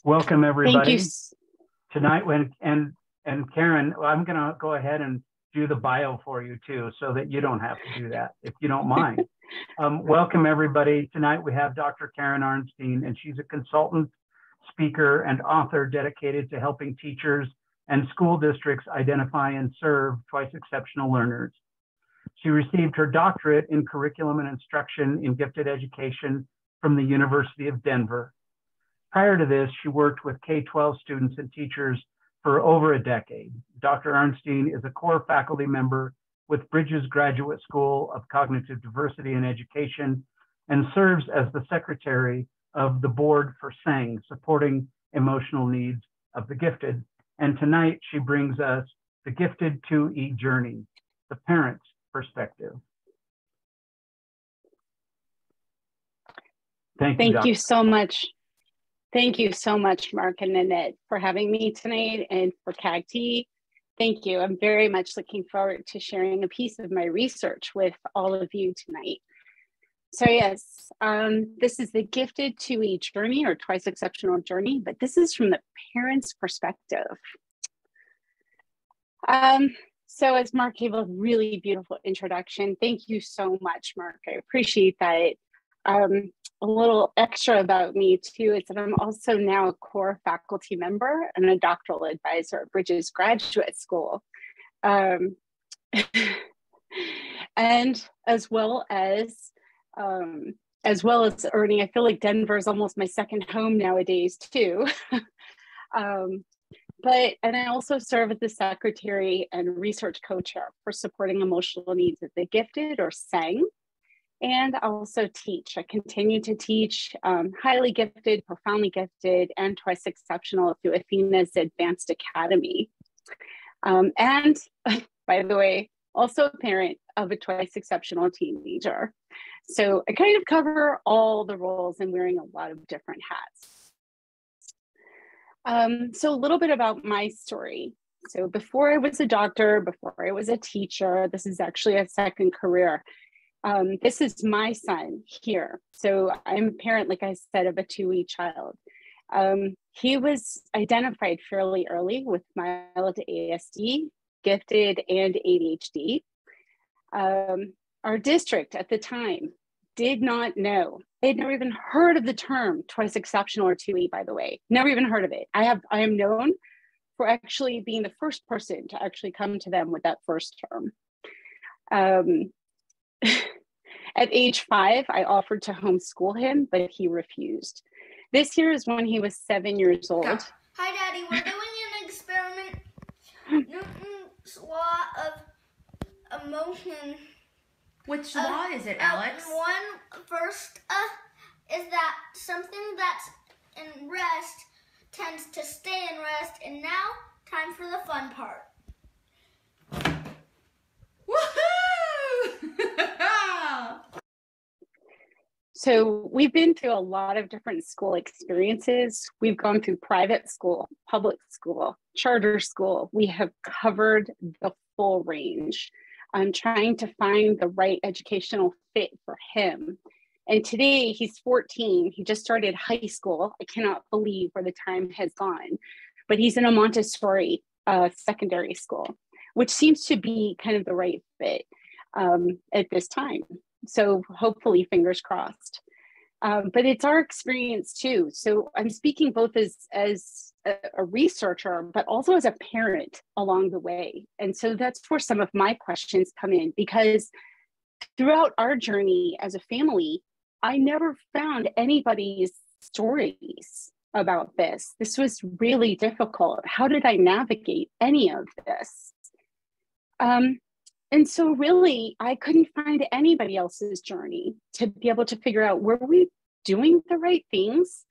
Welcome, Thank you. everybody. Tonight, and Karen, I'm going to go ahead and do the bio for you too, so that you don't have to do that, if you don't mind. Welcome, everybody. Tonight we have Dr. Karen Arnstein, and she's a consultant, speaker, and author dedicated to helping teachers and school districts identify and serve twice exceptional learners. She received her doctorate in curriculum and instruction in gifted education from the University of Denver. Prior to this, she worked with K-12 students and teachers for over a decade. Dr. Arnstein is a core faculty member with Bridges Graduate School of Cognitive Diversity and Education and serves as the secretary of the board for SENG, Supporting Emotional Needs of the Gifted. And tonight she brings us the Gifted 2E Journey, the parent's perspective. Thank you so much. Thank you so much, Mark and Nanette, for having me tonight and for CAGT. Thank you. I'm very much looking forward to sharing a piece of my research with all of you tonight. So yes, this is the Gifted 2E Journey or Twice Exceptional Journey, but this is from the parent's perspective. So as Mark gave a really beautiful introduction, thank you so much, Mark. I appreciate that. A little extra about me too is that I'm also now a core faculty member and a doctoral advisor at Bridges Graduate School. And as well as earning, I feel like Denver is almost my second home nowadays too. And I also serve as the secretary and research co-chair for supporting emotional needs of the gifted or SENG. And I also teach. I continue to teach highly gifted, profoundly gifted, and twice exceptional through Athena's Advanced Academy. And by the way, also a parent of a twice exceptional teenager. So I kind of cover all the roles and wearing a lot of different hats. So a little bit about my story. So before I was a doctor, before I was a teacher, this is actually a second career. This is my son here. So I'm a parent, like I said, of a 2E child. He was identified fairly early with mild ASD, gifted, and ADHD. Our district at the time did not know. They'd never even heard of the term twice exceptional or 2E, by the way. Never even heard of it. I am known for actually being the first person to actually come to them with that first term. At age 5, I offered to homeschool him, but he refused. This year is when he was 7 years old. Hi, Daddy. We're doing an experiment. Newton's law of motion. Which law is it, Alex? One first is that something that's in rest tends to stay in rest. And now, time for the fun part. So we've been through a lot of different school experiences. We've gone through private school, public school, charter school. We have covered the full range. I'm trying to find the right educational fit for him. And today he's 14. He just started high school. I cannot believe where the time has gone, but he's in a Montessori secondary school, which seems to be kind of the right fit at this time. So hopefully, fingers crossed. But it's our experience too. So I'm speaking both as a researcher, but also as a parent along the way. And so that's where some of my questions come in, because throughout our journey as a family, I never found anybody's stories about this. This was really difficult. How did I navigate any of this? And so really, I couldn't find anybody else's journey to be able to figure out, were we doing the right things?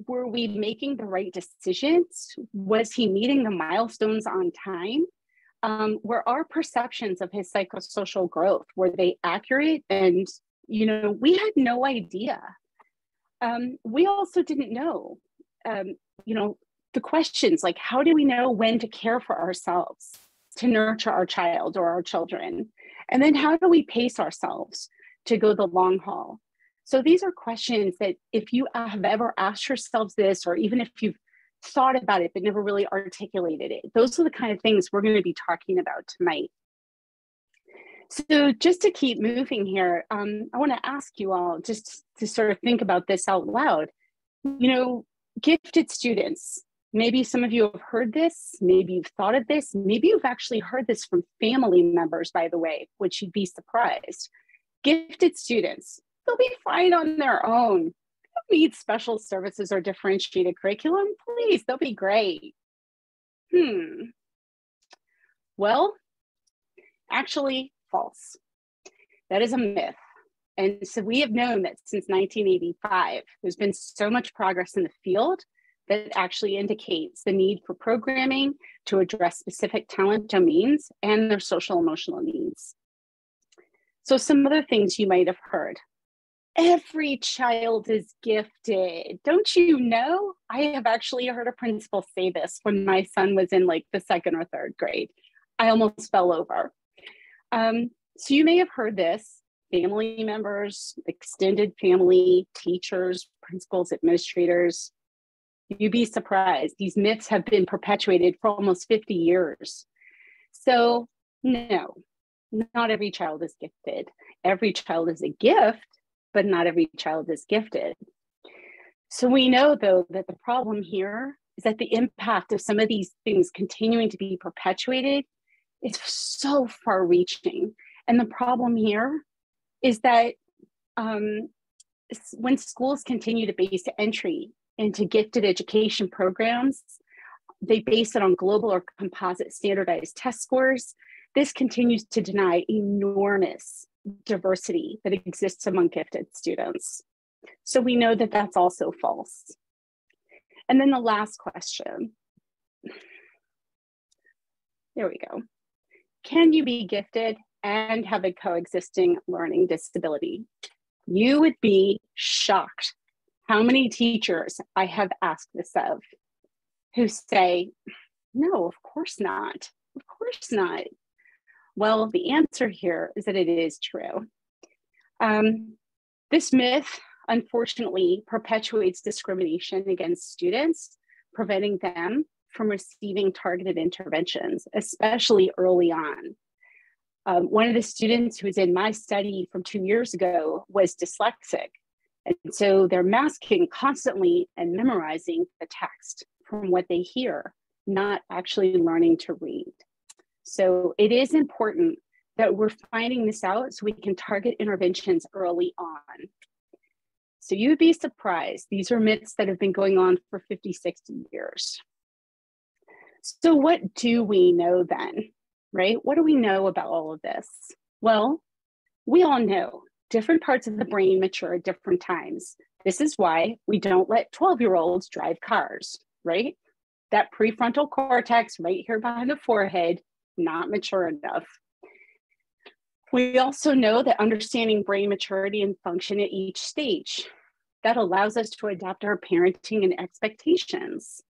Were we making the right decisions? Was he meeting the milestones on time? Were our perceptions of his psychosocial growth, were they accurate? And, we had no idea. We also didn't know, the questions like, how do we know when to care for ourselves, to nurture our child or our children? And then how do we pace ourselves to go the long haul? So these are questions that if you have ever asked yourselves this, or even if you've thought about it, but never really articulated it. Those are the kind of things we're going to be talking about tonight. So just to keep moving here, I want to ask you all just to sort of think about this out loud. You know, gifted students, maybe some of you have heard this, maybe you've thought of this, maybe you've actually heard this from family members, by the way, which you'd be surprised. Gifted students, they'll be fine on their own. They don't need special services or differentiated curriculum. Please, they'll be great. Well, actually, false. That is a myth. And so we have known that since 1985, there's been so much progress in the field that actually indicates the need for programming to address specific talent domains and their social emotional needs. So some other things you might have heard. Every child is gifted. Don't you know? I have actually heard a principal say this when my son was in like the 2nd or 3rd grade. I almost fell over. So you may have heard this. Family members, extended family, teachers, principals, administrators. You'd be surprised. These myths have been perpetuated for almost 50 years. So no, not every child is gifted. Every child is a gift, but not every child is gifted. So we know, though, that the problem here is that the impact of some of these things continuing to be perpetuated is so far-reaching. And the problem here is that when schools continue to base entry into gifted education programs, they base it on global or composite standardized test scores. This continues to deny enormous diversity that exists among gifted students. So we know that that's also false. And then the last question. There we go. Can you be gifted and have a coexisting learning disability? You would be shocked how many teachers I have asked this of who say, no, of course not. Of course not. Well, the answer here is that it is true. This myth, unfortunately, perpetuates discrimination against students, preventing them from receiving targeted interventions, especially early on. One of the students who was in my study from 2 years ago was dyslexic. And so they're masking constantly and memorizing the text from what they hear, not actually learning to read. So it is important that we're finding this out so we can target interventions early on. So you'd be surprised. These are myths that have been going on for 50, 60 years. So what do we know then, right? What do we know about all of this? Well, we all know different parts of the brain mature at different times. This is why we don't let 12-year-olds drive cars, right? That prefrontal cortex right here behind the forehead, not mature enough. We also know that understanding brain maturity and function at each stage, that allows us to adapt our parenting and expectations.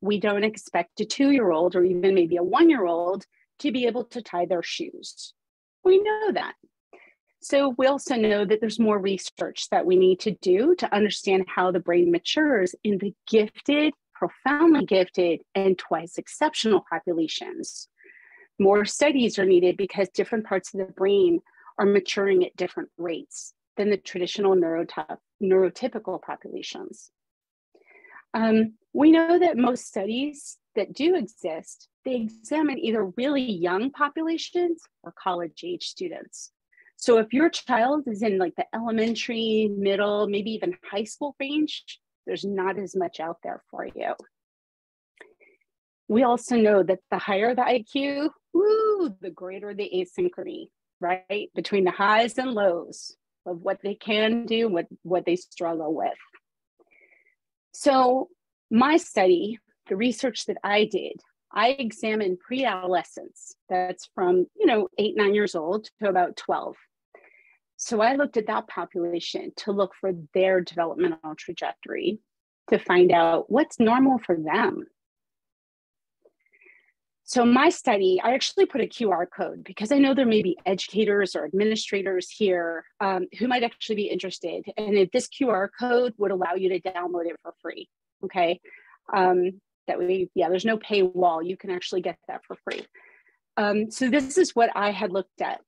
We don't expect a 2-year-old or even maybe a 1-year-old to be able to tie their shoes. We know that. So we also know that there's more research that we need to do to understand how the brain matures in the gifted, profoundly gifted, and twice exceptional populations. More studies are needed because different parts of the brain are maturing at different rates than the traditional neurotypical populations. We know that most studies that do exist, they examine either really young populations or college-age students. So if your child is in like the elementary, middle, maybe even high school range, there's not as much out there for you. We also know that the higher the IQ, the greater the asynchrony, right? Between the highs and lows of what they can do, what they struggle with. So my study, the research that I did, I examined pre-adolescents. That's from 8, 9 years old to about 12. So I looked at that population to look for their developmental trajectory to find out what's normal for them. So my study, I actually put a QR code because I know there may be educators or administrators here who might actually be interested. And if this QR code would allow you to download it for free, okay? there's no paywall. You can actually get that for free. So this is what I had looked at.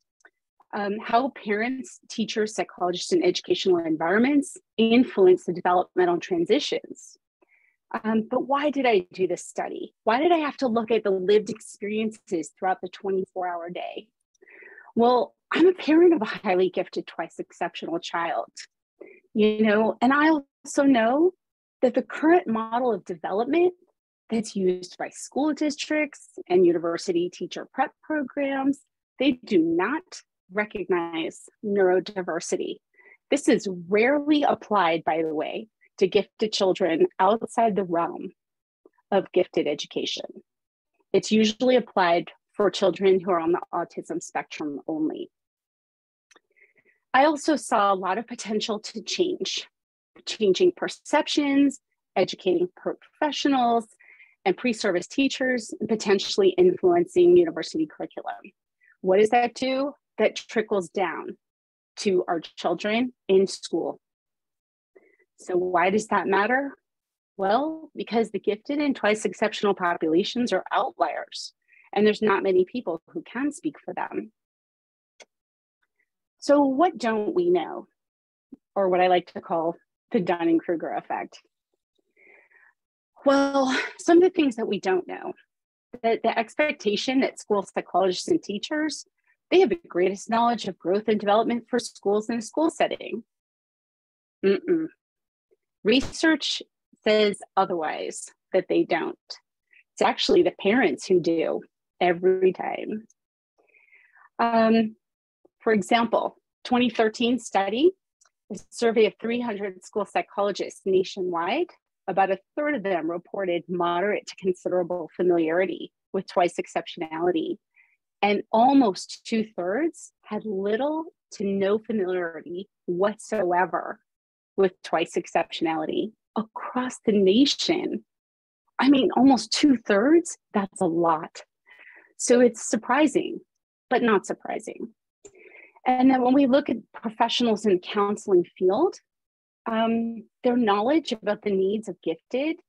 How parents, teachers, psychologists, and educational environments influence the developmental transitions. But why did I do this study? Why did I have to look at the lived experiences throughout the 24-hour day? Well, I'm a parent of a highly gifted, twice exceptional child, and I also know that the current model of development that's used by school districts and university teacher prep programs, they do not recognize neurodiversity. This is rarely applied, by the way, to gifted children outside the realm of gifted education. It's usually applied for children who are on the autism spectrum only. I also saw a lot of potential to changing perceptions, educating professionals and pre-service teachers, and potentially influencing university curriculum. What does that do? That trickles down to our children in school. So why does that matter? Well, because the gifted and twice exceptional populations are outliers, and there's not many people who can speak for them. So what don't we know? Or what I like to call the Dunning-Kruger effect. Well, some of the things that we don't know, that the expectation that school psychologists and teachers, they have the greatest knowledge of growth and development for schools in a school setting. Research says otherwise, that they don't. It's actually the parents who do every time. For example, 2013 study, a survey of 300 school psychologists nationwide, about a third of them reported moderate to considerable familiarity with twice exceptionality. And almost 2/3 had little to no familiarity whatsoever with twice exceptionality across the nation. I mean, almost 2/3, that's a lot. So it's surprising, but not surprising. And then when we look at professionals in the counseling field, their knowledge about the needs of gifted,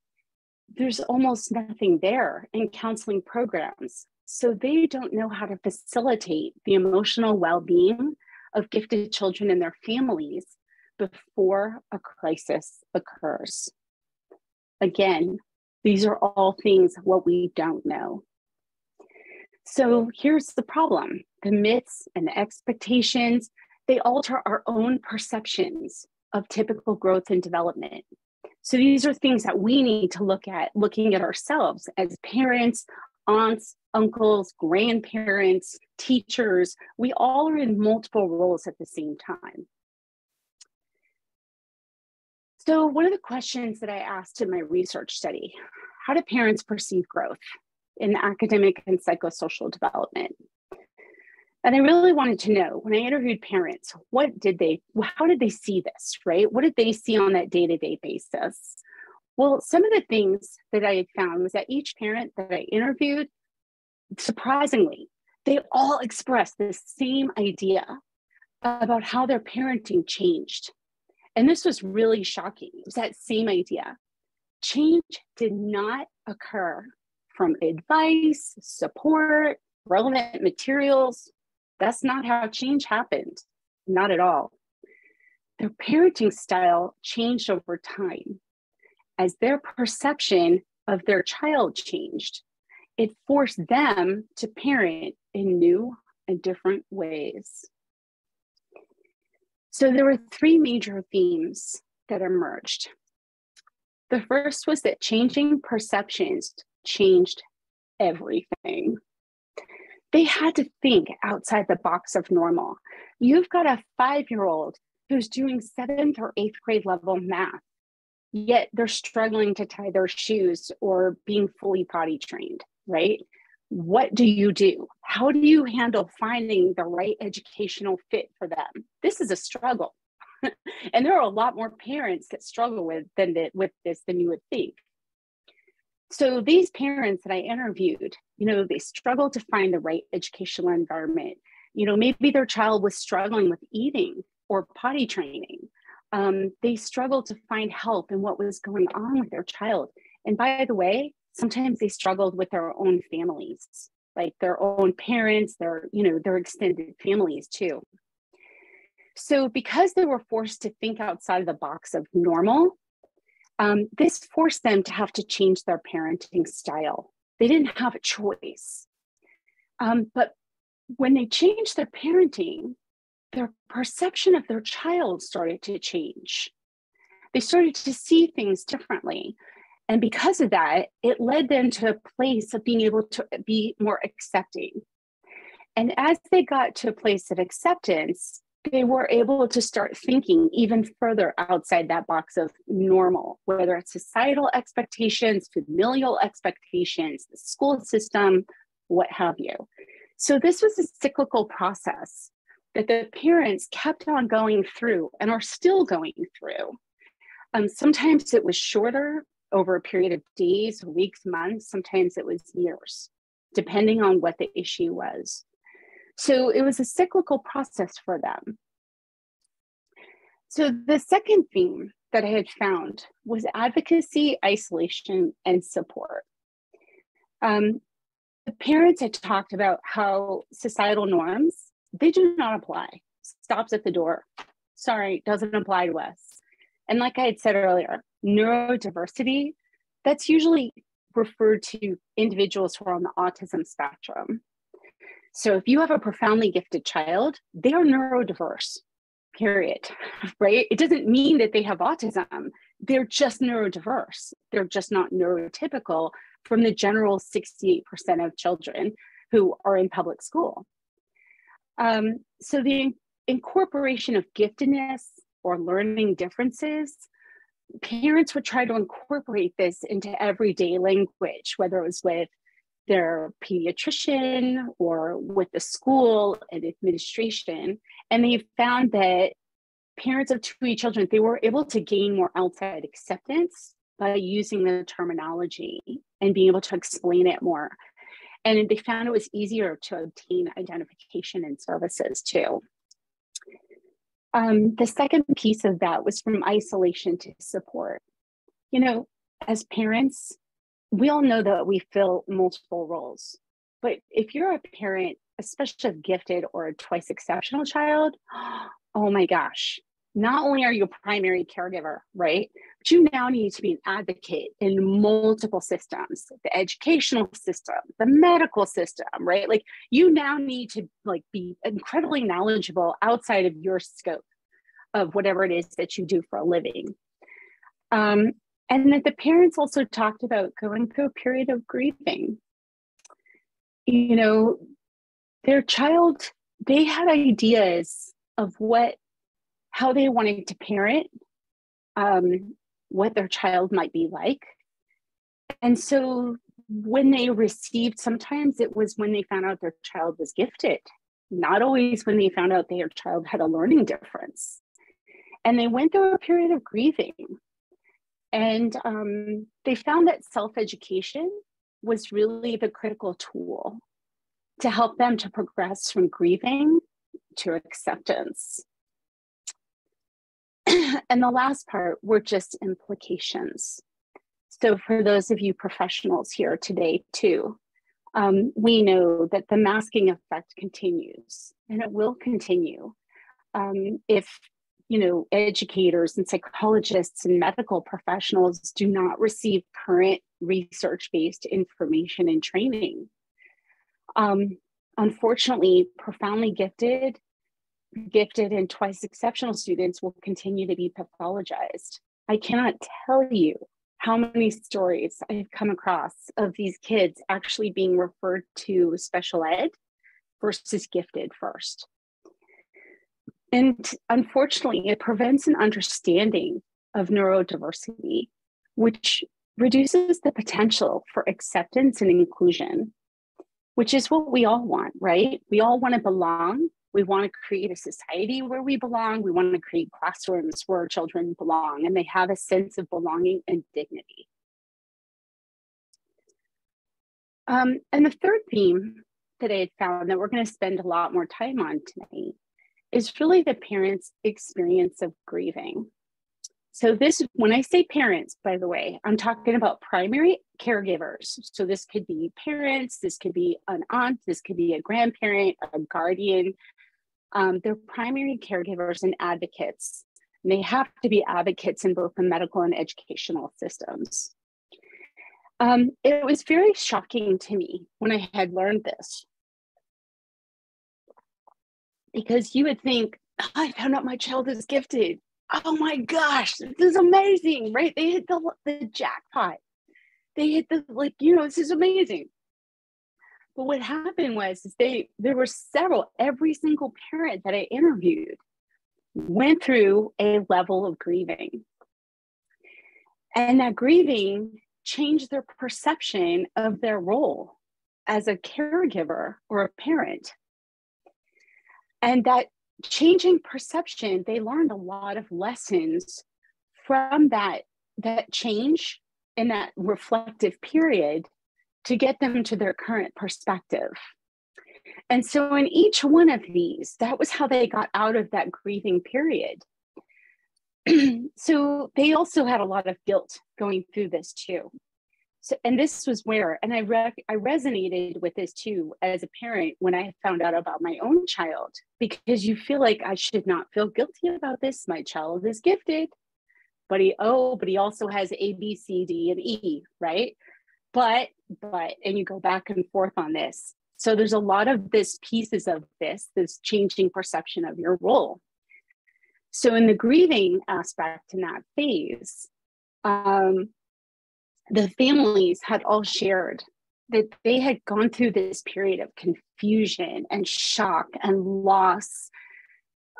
there's almost nothing there in counseling programs. So they don't know how to facilitate the emotional well-being of gifted children and their families before a crisis occurs. Again, these are all things what we don't know. So here's the problem. The myths and the expectations, they alter our own perceptions of typical growth and development. So these are things that we need to look at, looking at ourselves as parents, aunts, uncles, grandparents, teachers. We all are in multiple roles at the same time. So one of the questions that I asked in my research study, how do parents perceive growth in academic and psychosocial development? And I really wanted to know, when I interviewed parents, how did they see this, right? What did they see on that day-to-day basis? Well, some of the things that I had found was that each parent that I interviewed, surprisingly, they all expressed the same idea about how their parenting changed. And this was really shocking. It was that same idea. Change did not occur from advice, support, relevant materials. That's not how change happened, not at all. Their parenting style changed over time. As their perception of their child changed, it forced them to parent in new and different ways. So there were 3 major themes that emerged. The first was that changing perceptions changed everything. They had to think outside the box of normal. You've got a 5-year-old who's doing 7th or 8th grade level math, yet they're struggling to tie their shoes or being fully potty trained, right? What do you do? How do you handle finding the right educational fit for them? This is a struggle. And there are a lot more parents that struggle with this than you would think. So these parents that I interviewed, they struggled to find the right educational environment. Maybe their child was struggling with eating or potty training. They struggled to find help in what was going on with their child. And by the way, sometimes they struggled with their own families, like their own parents, their extended families too. So because they were forced to think outside of the box of normal, this forced them to have to change their parenting style. They didn't have a choice. But when they changed their parenting, their perception of their child started to change. They started to see things differently. And because of that, it led them to a place of being able to be more accepting. And as they got to a place of acceptance, they were able to start thinking even further outside that box of normal, whether it's societal expectations, familial expectations, the school system, what have you. So this was a cyclical process that the parents kept on going through and are still going through. Sometimes it was shorter, over a period of days, weeks, months. Sometimes it was years, depending on what the issue was. So it was a cyclical process for them. So the second theme that I had found was advocacy, isolation, and support. The parents had talked about how societal norms, they do not apply. Stops at the door. Sorry, doesn't apply to us. And like I had said earlier, neurodiversity, that's usually referred to individuals who are on the autism spectrum. So if you have a profoundly gifted child, they are neurodiverse, period, right? It doesn't mean that they have autism. They're just neurodiverse. They're just not neurotypical from the general 68% of children who are in public school. So the incorporation of giftedness or learning differences, parents would try to incorporate this into everyday language, whether it was with their pediatrician or with the school and administration. And they found that parents of 2E children, they were able to gain more outside acceptance by using the terminology and being able to explain it more. And they found it was easier to obtain identification and services too. The second piece of that was from isolation to support. You know, as parents, we all know that we fill multiple roles. But if you're a parent, especially a gifted or a twice exceptional child, oh my gosh, not only are you a primary caregiver, right? But you now need to be an advocate in multiple systems, the educational system, the medical system, right? Like you now need to be incredibly knowledgeable outside of your scope of whatever it is that you do for a living. And that the parents also talked about going through a period of grieving. You know, their child, they had ideas of how they wanted to parent, what their child might be like. And so when they received, sometimes it was when they found out their child was gifted, not always when they found out their child had a learning difference. And they went through a period of grieving. And they found that self-education was really the critical tool to help them to progress from grieving to acceptance. And the last part were just implications. So for those of you professionals here today too, we know that the masking effect continues and it will continue. If educators and psychologists and medical professionals do not receive current research-based information and training. Unfortunately, profoundly gifted and twice exceptional students will continue to be pathologized. I cannot tell you how many stories I've come across of these kids actually being referred to special ed versus gifted first. And unfortunately, it prevents an understanding of neurodiversity, which reduces the potential for acceptance and inclusion, which is what we all want, right? We all want to belong. We want to create a society where we belong. We want to create classrooms where our children belong and they have a sense of belonging and dignity. And the third theme that I had found that we're going to spend a lot more time on tonight is really the parents' experience of grieving. So this, when I say parents, by the way, I'm talking about primary caregivers. So this could be parents, this could be an aunt, this could be a grandparent, a guardian. They're primary caregivers and advocates. And they have to be advocates in both the medical and educational systems. It was very shocking to me when I had learned this, because you would think, oh, I found out my child is gifted. Oh my gosh, this is amazing, right? They hit the jackpot. They hit the, like, you know, this is amazing. But what happened was there were several, every single parent that I interviewed went through a level of grieving. And that grieving changed their perception of their role as a caregiver or a parent. And that changing perception, they learned a lot of lessons from that change in that reflective period to get them to their current perspective. And so in each one of these, that was how they got out of that grieving period. So they also had a lot of guilt going through this too. So, and this was where, and I resonated with this too as a parent when I found out about my own child, because you feel like I should not feel guilty about this. My child is gifted, but he also has A, B, C, D, and E, right? But, and you go back and forth on this. So there's a lot of pieces of this changing perception of your role. So in the grieving aspect in that phase, the families had all shared that they had gone through this period of confusion and shock and loss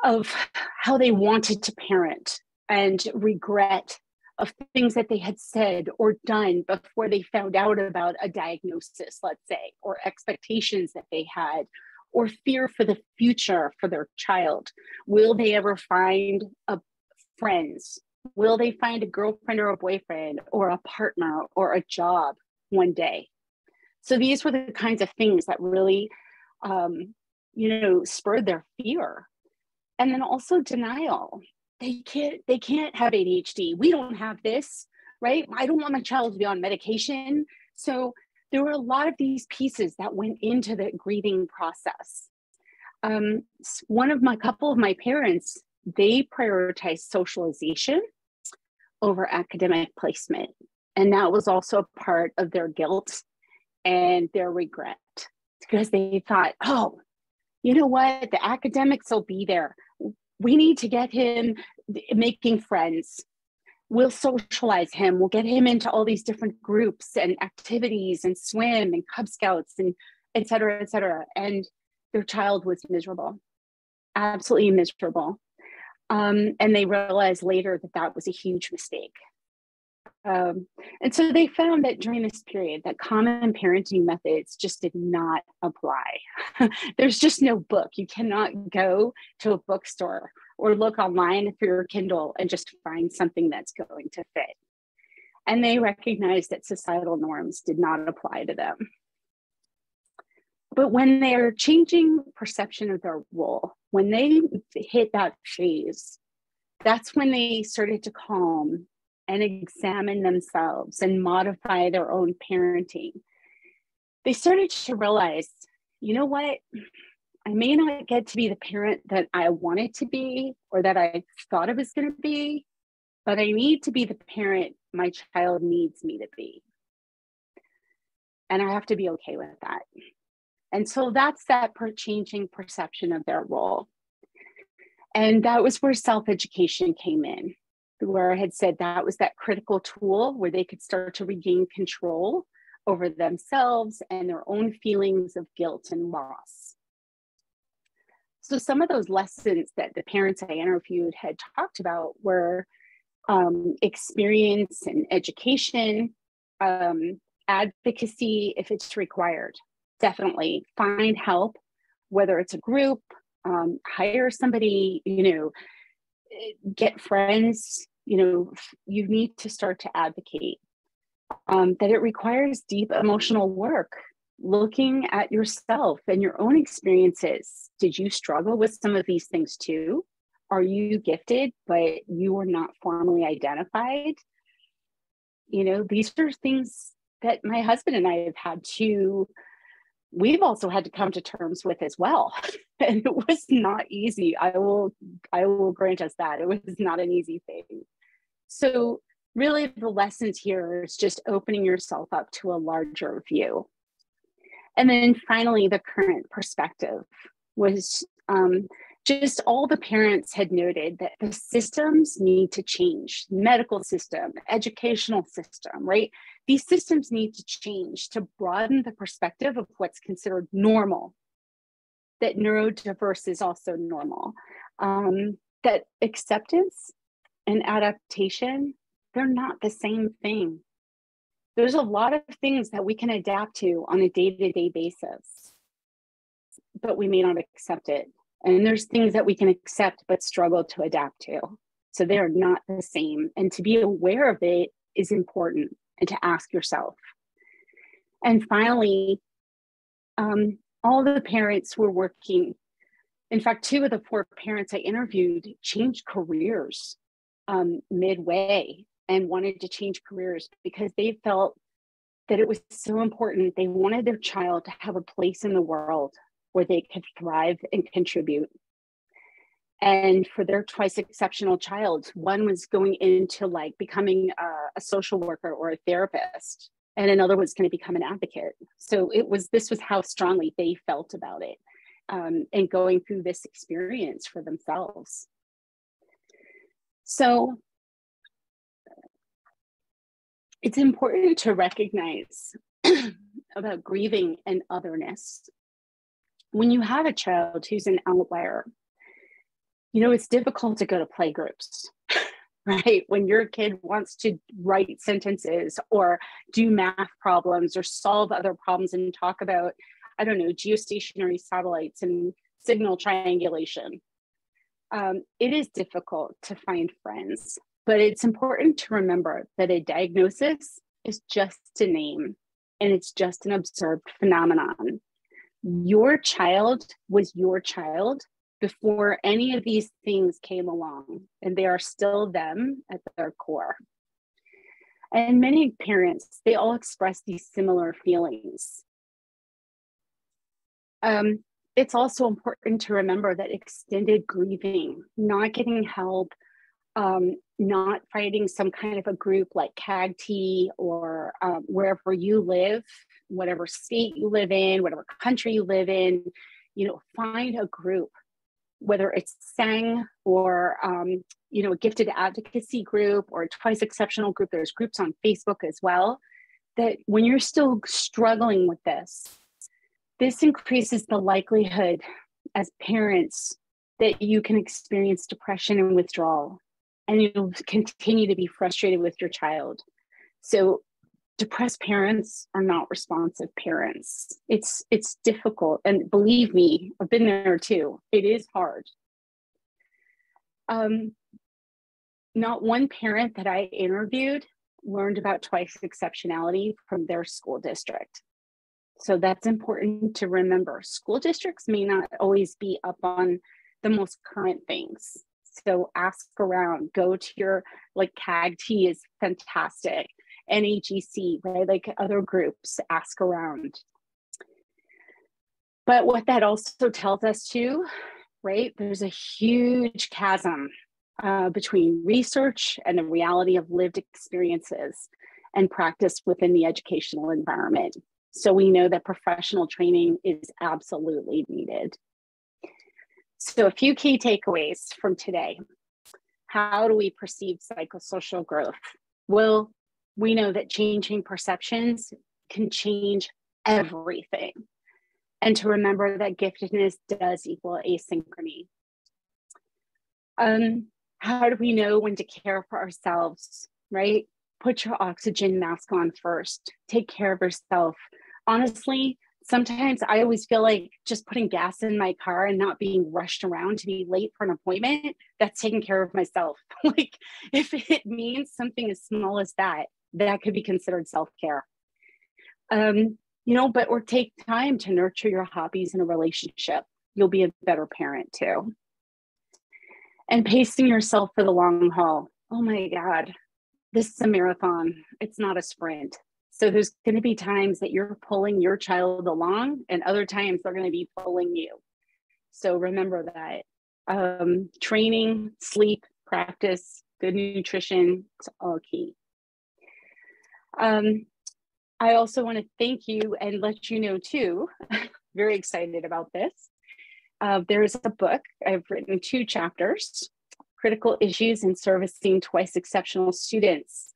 of how they wanted to parent, and regret of things that they had said or done before they found out about a diagnosis, let's say, or expectations that they had, or fear for the future for their child. Will they ever find friends? Will they find a girlfriend or a boyfriend or a partner or a job one day? So these were the kinds of things that really, spurred their fear. And then also denial. They can't have ADHD. We don't have this, right? I don't want my child to be on medication. So there were a lot of these pieces that went into the grieving process. Couple of my parents, they prioritized socialization over academic placement. And that was also a part of their guilt and their regret, because they thought, oh, you know what? The academics will be there. We need to get him making friends. We'll socialize him. We'll get him into all these different groups and activities and swim and Cub Scouts and et cetera, et cetera. And their child was miserable, absolutely miserable. And they realized later that that was a huge mistake. And so they found that during this period that common parenting methods just did not apply. There's just no book. You cannot go to a bookstore or look online through your Kindle and just find something that's going to fit. And they recognized that societal norms did not apply to them. But when they're changing perception of their role, when they hit that phase, that's when they started to calm and examine themselves and modify their own parenting. They started to realize, you know what? I may not get to be the parent that I wanted to be or that I thought I was going to be, but I need to be the parent my child needs me to be. And I have to be okay with that. And so that's that changing perception of their role. And that was where self-education came in, where I had said that was that critical tool where they could start to regain control over themselves and their own feelings of guilt and loss. So some of those lessons that the parents I interviewed had talked about were experience and education, advocacy if it's required. Definitely find help, whether it's a group, hire somebody, get friends, you need to start to advocate. That it requires deep emotional work, looking at yourself and your own experiences. Did you struggle with some of these things too? Are you gifted, but you are not formally identified? You know, these are things that my husband and I have had to, we've also had to come to terms with as well. And it was not easy. I will grant us that. It was not an easy thing. So really the lessons here is just opening yourself up to a larger view. And then finally, the current perspective was just all the parents had noted that the systems need to change. Medical system, educational system, right? These systems need to change to broaden the perspective of what's considered normal, that neurodiverse is also normal, that acceptance and adaptation, they're not the same thing. There's a lot of things that we can adapt to on a day-to-day basis, but we may not accept it. And there's things that we can accept but struggle to adapt to. So they're not the same. And to be aware of it is important, and to ask yourself. And finally, all the parents were working. In fact, 2 of the 4 parents I interviewed changed careers midway and wanted to change careers because they felt that it was so important. They wanted their child to have a place in the world where they could thrive and contribute. And for their twice exceptional child, one was going into like becoming a social worker or a therapist, and another was going to become an advocate. So this was how strongly they felt about it, and going through this experience for themselves. So it's important to recognize about grieving and otherness. When you have a child who's an outlier, you know, it's difficult to go to play groups, right? When your kid wants to write sentences or do math problems or solve other problems and talk about, I don't know, geostationary satellites and signal triangulation. It is difficult to find friends, but it's important to remember that a diagnosis is just a name, and it's just an observed phenomenon. Your child was your child before any of these things came along, and they are still them at their core. And many parents, they all express these similar feelings. It's also important to remember that extended grieving, not getting help, not finding some kind of a group like CAGT or wherever you live, whatever state you live in, whatever country you live in, you know, find a group, whether it's SENG or, you know, a gifted advocacy group or a twice exceptional group. There's groups on Facebook as well, that when you're still struggling with this increases the likelihood as parents that you can experience depression and withdrawal, and you'll continue to be frustrated with your child. So depressed parents are not responsive parents. It's difficult. And believe me, I've been there too. It is hard. Not one parent that I interviewed learned about twice exceptionality from their school district. So that's important to remember. School districts may not always be up on the most current things. So ask around, go to your, like CAGT is fantastic. NAGC, right? Like other groups, ask around. But what that also tells us too, right? There's a huge chasm between research and the reality of lived experiences and practice within the educational environment. So we know that professional training is absolutely needed. So a few key takeaways from today. How do we perceive psychosocial growth? Well, we know that changing perceptions can change everything. And to remember that giftedness does equal asynchrony. How do we know when to care for ourselves, right? Put your oxygen mask on first. Take care of yourself. Honestly, sometimes I always feel like just putting gas in my car and not being rushed around to be late for an appointment, that's taking care of myself. Like if it means something as small as that, that could be considered self-care. You know, but or take time to nurture your hobbies in a relationship. You'll be a better parent too. And pacing yourself for the long haul. Oh my God, this is a marathon. It's not a sprint. So there's going to be times that you're pulling your child along, and other times they're going to be pulling you. So remember that. Training, sleep, practice, good nutrition, it's all key. I also want to thank you and let you know too, very excited about this. There's a book, I've written 2 chapters, Critical Issues in Servicing Twice Exceptional Students.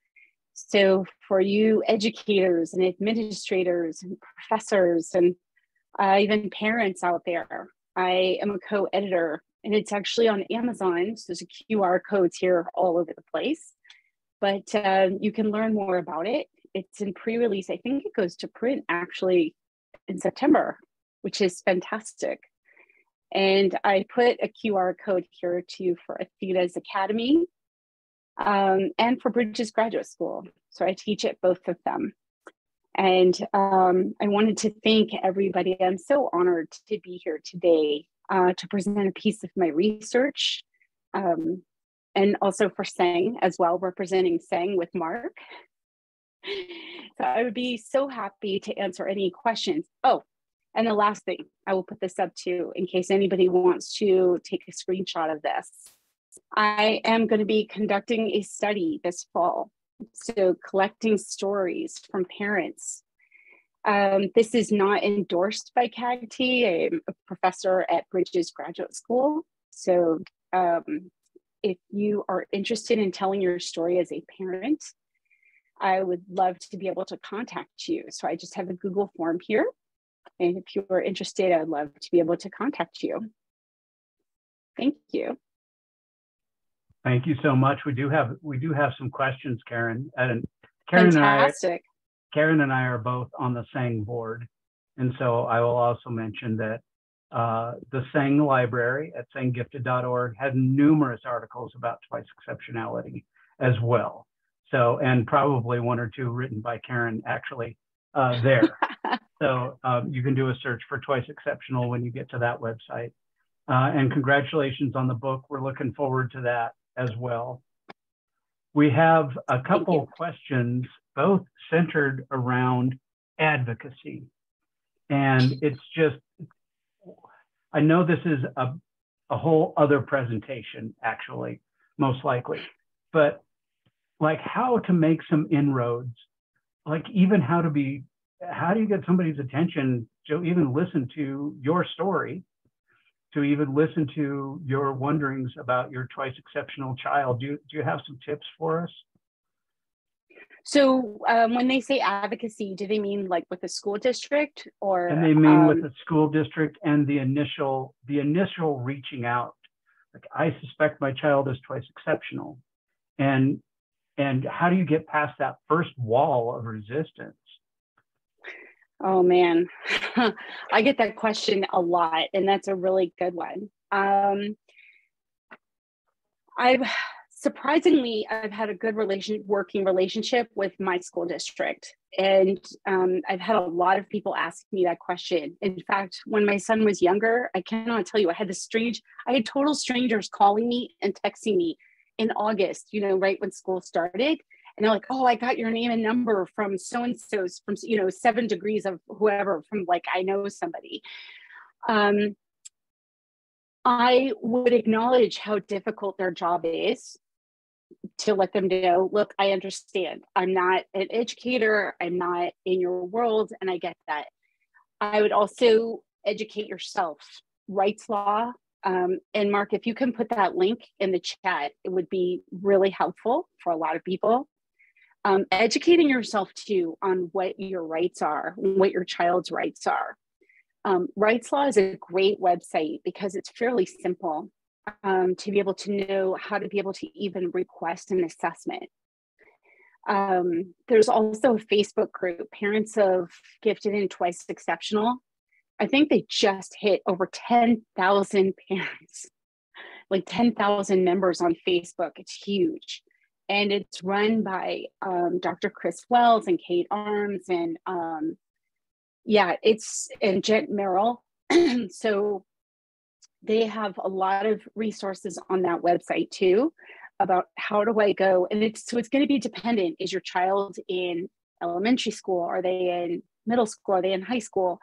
So for you educators and administrators and professors and even parents out there, I am a co-editor, and it's actually on Amazon. So there's a QR codes here all over the place, but you can learn more about it. It's in pre-release. I think it goes to print actually in September, which is fantastic. And I put a QR code here too for Athena's Academy and for Bridges Graduate School. So I teach at both of them. And I wanted to thank everybody. I'm so honored to be here today to present a piece of my research, and also for SENG as well, representing SENG with Mark. So I would be so happy to answer any questions. Oh, and the last thing, I will put this up too, in case anybody wants to take a screenshot of this. I am going to be conducting a study this fall. So collecting stories from parents. This is not endorsed by CAGT. I'm a professor at Bridges Graduate School. So if you are interested in telling your story as a parent, I would love to be able to contact you. So I just have a Google form here. And if you are interested, I'd love to be able to contact you. Thank you. Thank you so much. We do have some questions, Karen. And Karen Fantastic. Karen and I are both on the SENG board. And so I will also mention that the SENG library at senggifted.org has numerous articles about twice exceptionality as well. So, and probably 1 or 2 written by Karen actually there. So you can do a search for Twice Exceptional when you get to that website. And congratulations on the book. We're looking forward to that as well. We have a couple questions, both centered around advocacy. And it's just, I know this is a whole other presentation, actually, most likely, but like how to make some inroads, like even how do you get somebody's attention to even listen to your story, to even listen to your wonderings about your twice exceptional child? Do you have some tips for us? So when they say advocacy, do they mean like with the school district or? And they mean with the school district and the initial reaching out. Like, I suspect my child is twice exceptional. And how do you get past that first wall of resistance? Oh man, I get that question a lot, and that's a really good one. I've had a good working relationship with my school district. And I've had a lot of people ask me that question. In fact, when my son was younger, I cannot tell you, I had total strangers calling me and texting me in August, right when school started. And they're like, oh, I got your name and number from so-and-so's, from, 7 degrees of whoever, from like, I know somebody. I would acknowledge how difficult their job is, to let them know, look, I understand. I'm not an educator. I'm not in your world. And I get that. I would also educate yourself. Rights law. And Mark, if you can put that link in the chat, it would be really helpful for a lot of people. Educating yourself too on what your rights are, what your child's rights are. Rights Law is a great website because it's fairly simple to be able to know how to be able to even request an assessment. There's also a Facebook group, Parents of Gifted and Twice Exceptional. I think they just hit over 10,000 parents, like 10,000 members on Facebook. It's huge. And it's run by Dr. Chris Wells and Kate Arms and and Jet Merrill. So they have a lot of resources on that website too about how do I go. And it's going to be dependent. Is your child in elementary school? Are they in middle school? Are they in high school?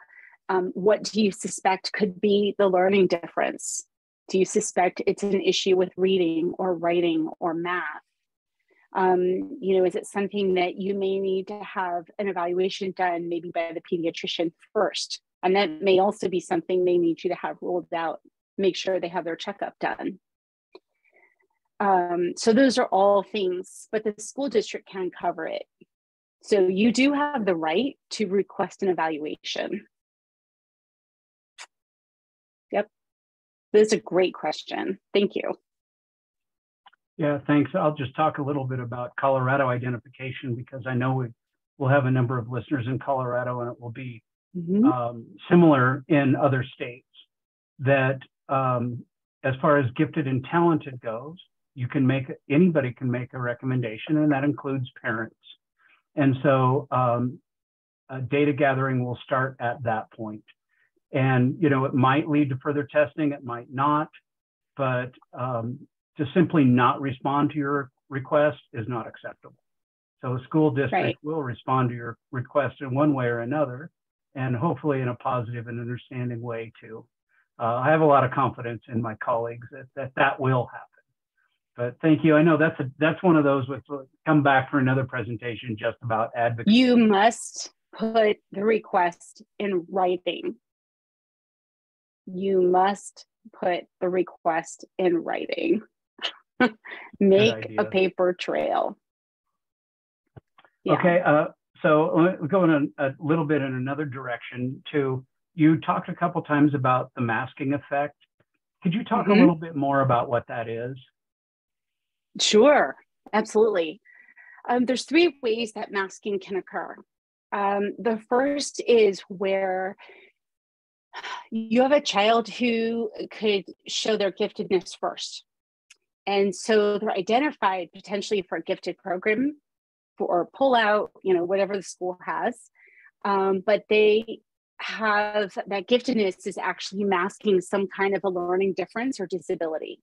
What do you suspect could be the learning difference? Do you suspect it's an issue with reading or writing or math? Is it something that you may need to have an evaluation done maybe by the pediatrician first? And that may also be something they need you to have ruled out, make sure they have their checkup done. So those are all things, but the school district can cover it. So you do have the right to request an evaluation. Yep. That's a great question. Thank you. Yeah, thanks. I'll just talk a little bit about Colorado identification because I know we'll have a number of listeners in Colorado, and it will be similar in other states. That as far as gifted and talented goes, anybody can make a recommendation, and that includes parents. And so data gathering will start at that point. And it might lead to further testing, it might not, but to simply not respond to your request is not acceptable. So a school district will respond to your request in one way or another, and hopefully in a positive and understanding way too. I have a lot of confidence in my colleagues that will happen. But thank you. I know that's one of those which will come back for another presentation just about advocacy. You must put the request in writing. You must put the request in writing. Make a paper trail. Yeah. Okay, so we're going a little bit in another direction too. You talked a couple times about the masking effect. Could you talk a little bit more about what that is? Sure, absolutely. There's three ways that masking can occur. The first is where you have a child who could show their giftedness first. And so they're identified potentially for a gifted program or pull out, whatever the school has. But they have that giftedness is actually masking some kind of a learning difference or disability.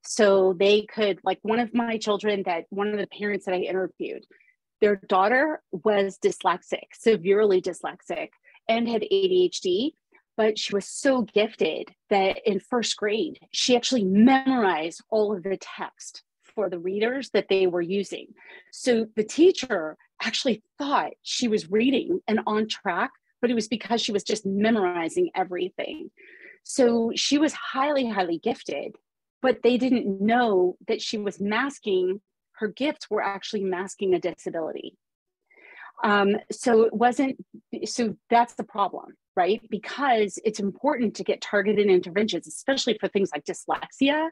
So they could, like one of my children, that one of the parents that I interviewed, their daughter was dyslexic, severely dyslexic, and had ADHD. But she was so gifted that in first grade, she actually memorized all of the text for the readers that they were using. So the teacher actually thought she was reading and on track, but it was because she was just memorizing everything. So she was highly, highly gifted, but they didn't know that she was masking, her gifts were actually masking a disability. So that's the problem, right? Because it's important to get targeted interventions, especially for things like dyslexia,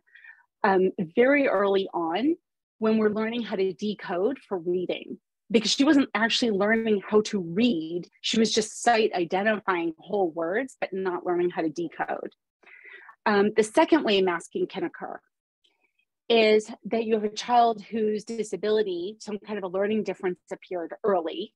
very early on when we're learning how to decode for reading, because she wasn't actually learning how to read. She was just sight identifying whole words, but not learning how to decode. The second way masking can occur is that you have a child whose disability, some kind of a learning difference appeared early,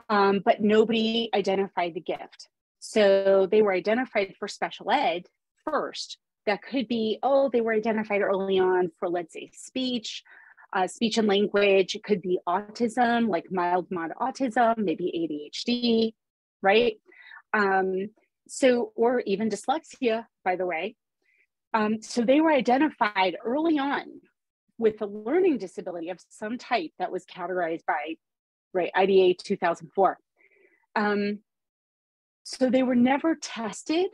but nobody identified the gift. So they were identified for special ed first. That could be, they were identified early on for, let's say, speech and language. It could be autism, like mild mod autism, maybe ADHD, right? Or even dyslexia, by the way. So they were identified early on with a learning disability of some type that was categorized by IDA 2004. So they were never tested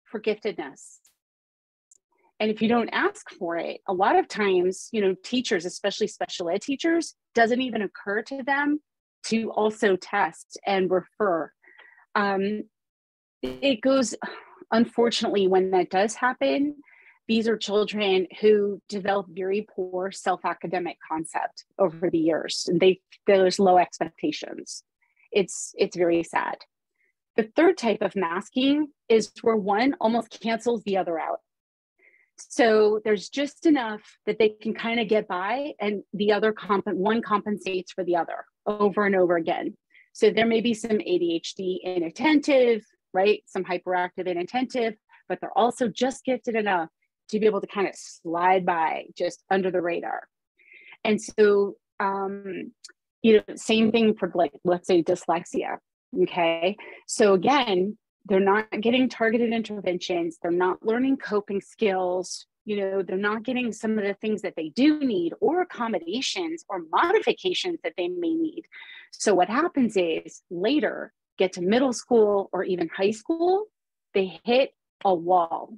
for giftedness. And if you don't ask for it, a lot of times, teachers, especially special ed teachers, doesn't even occur to them to also test and refer. It goes, unfortunately, when that does happen, these are children who develop very poor self-academic concept over the years. And there's low expectations. It's very sad. The third type of masking is where one almost cancels the other out. So there's just enough that they can kind of get by, and the other one compensates for the other over and over again. So there may be some ADHD inattentive, right? Some hyperactive inattentive, but they're also just gifted enough to be able to kind of slide by just under the radar. And so, same thing for, like, let's say dyslexia. Okay. So again, they're not getting targeted interventions. They're not learning coping skills. They're not getting some of the things that they do need, or accommodations or modifications that they may need. So what happens is later, get to middle school or even high school, they hit a wall.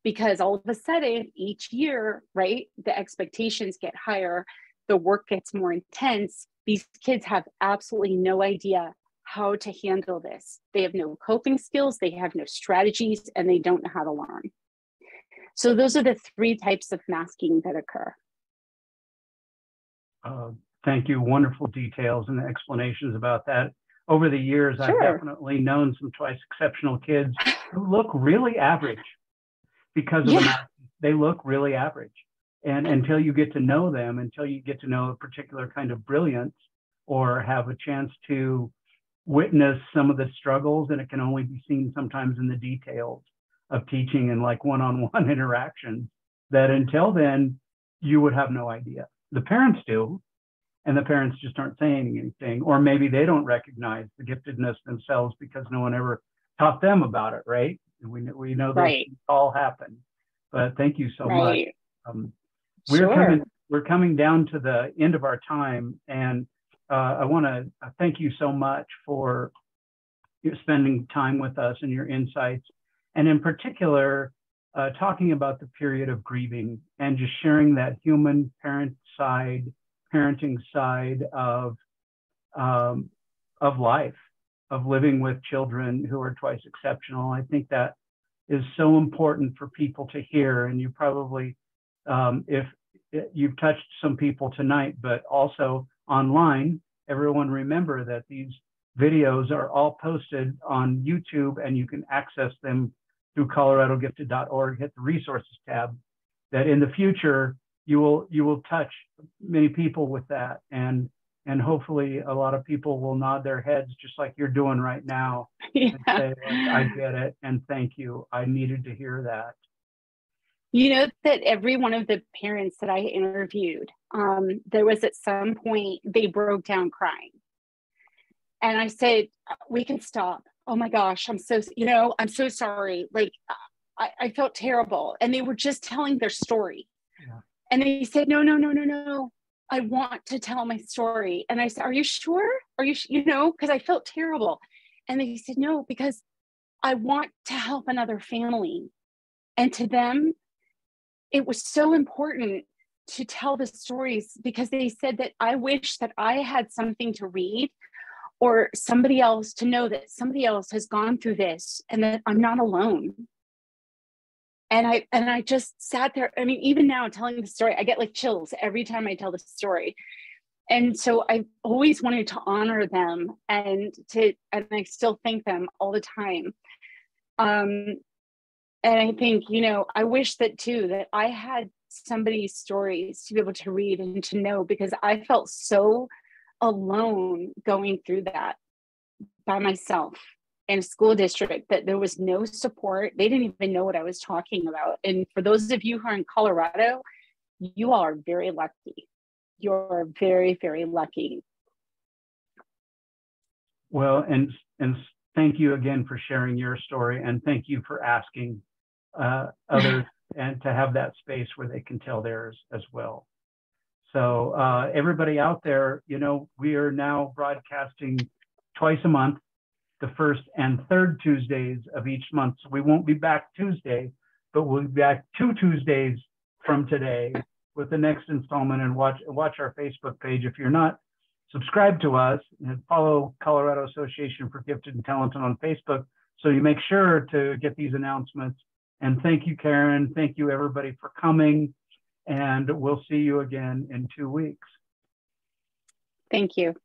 Because all of a sudden, each year, right, the expectations get higher, the work gets more intense. These kids have absolutely no idea how to handle this. They have no coping skills, they have no strategies, and they don't know how to learn. So those are the 3 types of masking that occur. Thank you. Wonderful details and explanations about that. Over the years, Sure. I've definitely known some twice exceptional kids who look really average because of the masking. They look really average. And until you get to know them, until you get to know a particular kind of brilliance or have a chance to witness some of the struggles, and it can only be seen sometimes in the details of teaching and like one-on-one interactions, that until then, you would have no idea. The parents do, and the parents just aren't saying anything, or maybe they don't recognize the giftedness themselves because no one ever taught them about it, right? We know those things all happen. But thank you so much. We're coming down to the end of our time, and I want to thank you so much for spending time with us and your insights, and in particular, talking about the period of grieving and just sharing that human parenting side of life, of living with children who are twice exceptional. I think that is so important for people to hear, and you probably, if you've touched some people tonight, but also online, everyone remember that these videos are all posted on YouTube, and you can access them through coloradogifted.org, hit the resources tab, that in the future, you will touch many people with that. And hopefully a lot of people will nod their heads just like you're doing right now and say, I get it, and thank you. I needed to hear that. That every one of the parents that I interviewed, there was at some point, they broke down crying. And I said, we can stop. Oh my gosh, I'm so sorry. Like, I felt terrible. And they were just telling their story. Yeah. And they said, no. I want to tell my story. And I said, are you sure? Are you, because I felt terrible. And they said, no, because I want to help another family. And to them, it was so important to tell the stories, because they said that I wish that I had something to read, or somebody else to know that somebody else has gone through this and that I'm not alone. And I just sat there. I mean, even now telling the story, I get like chills every time I tell the story. And so I always wanted to honor them and I still thank them all the time. And I think, I wish that too, that I had somebody's stories to be able to read and to know, because I felt so alone going through that by myself in a school district, that there was no support. They didn't even know what I was talking about. And for those of you who are in Colorado, you all are very lucky. You're very, very lucky. Well, and thank you again for sharing your story, and thank you for asking others and to have that space where they can tell theirs as well. So everybody out there, we are now broadcasting twice a month, the first and third Tuesdays of each month. So we won't be back Tuesday, but we'll be back 2 Tuesdays from today with the next installment. And watch our Facebook page. If you're not subscribed to us, and follow Colorado Association for Gifted and Talented on Facebook, so you make sure to get these announcements. And thank you, Karen. Thank you, everybody, for coming. And we'll see you again in 2 weeks. Thank you.